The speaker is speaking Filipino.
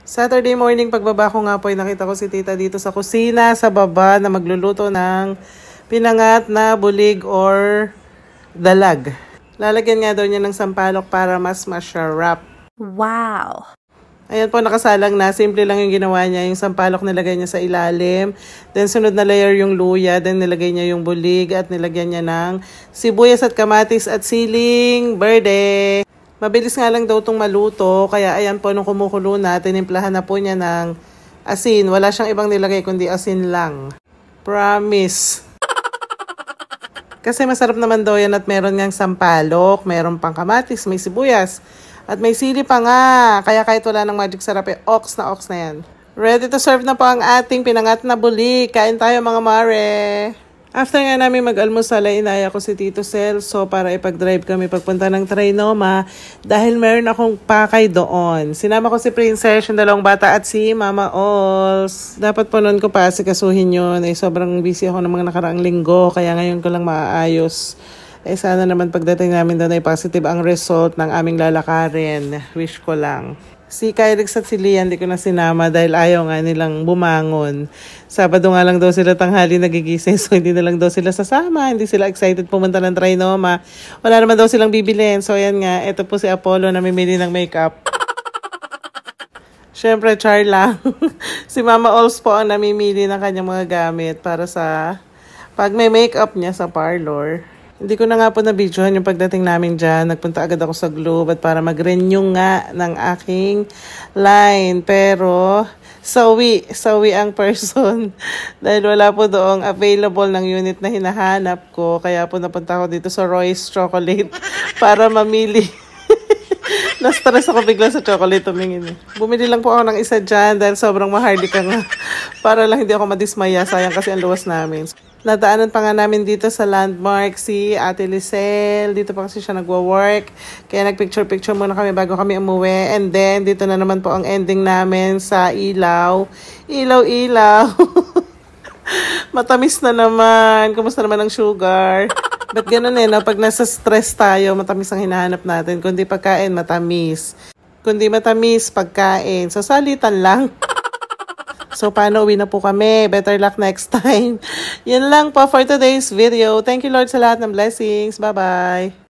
Saturday morning, pagbaba ko nga po, nakita ko si tita dito sa kusina, sa baba, na magluluto ng pinangat na bulig or dalag. Lalagyan nga daw niya ng sampalok para mas masarap. Wow! Ayan po, nakasalang na. Simple lang yung ginawa niya. Yung sampalok nilagay niya sa ilalim. Then sunod na layer yung luya. Then nilagay niya yung bulig at nilagyan niya ng sibuyas at kamatis at siling berde. Mabilis nga lang daw itong maluto, kaya ayan po nung kumukulo na, tinimplahan na po niya ng asin. Wala siyang ibang nilagay kundi asin lang. Promise. Kasi masarap naman daw yan at meron ngang sampalok, meron pang kamatis, may sibuyas, at may sili pa nga. Kaya kahit wala ng magic sarap, ox na yan. Ready to serve na po ang ating pinangat na bulig. Kain tayo mga mare. After nga namin mag-almusal ay inaya ko si Tito Celso para ipag-drive kami pagpunta ng Trinoma dahil meron akong pakay doon. Sinama ko si Princess, yung dalawang bata at si Mama Ols. Dapat po noon ko pa asikasuhin yun. Sobrang busy ako ng mga nakaraang linggo kaya ngayon ko lang maaayos. Sana naman pagdating namin doon ay positive ang result ng aming lalakarin. Wish ko lang. Si Kyrix at si Lian, hindi ko na sinama dahil ayaw nga nilang bumangon. Sabado nga lang daw sila tanghali nagigising, so hindi na lang daw sila sasama. Hindi sila excited pumunta ng Trinoma. Wala naman daw silang bibilin. So ayan nga, ito po si Apollo na namimili ng makeup. Siyempre, char lang. Si Mama Ols po ang namimili ng kanyang mga gamit para sa pag may makeup niya sa parlor. Hindi ko na nga po na-videohan yung pagdating namin dyan. Nagpunta agad ako sa Globe at para mag-renew nga ng aking line. Pero sawi ang person. Dahil wala po doong available ng unit na hinahanap ko. Kaya po napunta ako dito sa Royce Chocolate para mamili. Na-stress ako bigla sa chocolate tumingin. Bumili lang po ako ng isa dyan dahil sobrang mahardy ka nga. Para lang hindi ako madismaya. Sayang kasi ang luwas namin. Nadaanan pa nga namin dito sa landmark si Ate Lisel. Dito pa kasi siya nagwa-work. Kaya nagpicture-picture muna kami bago kami umuwi. And then, dito na naman po ang ending namin sa ilaw. Ilaw. Matamis na naman. Kumusta naman ang sugar? Ba't ganun no? Pag nasa stress tayo, matamis ang hinahanap natin. Kundi pagkain, matamis. Kundi matamis, pagkain. So, salitan lang. So, paano uwi na po kami? Better luck next time. Yan lang po for today's video. Thank you, Lord, sa lahat ng blessings. Bye-bye.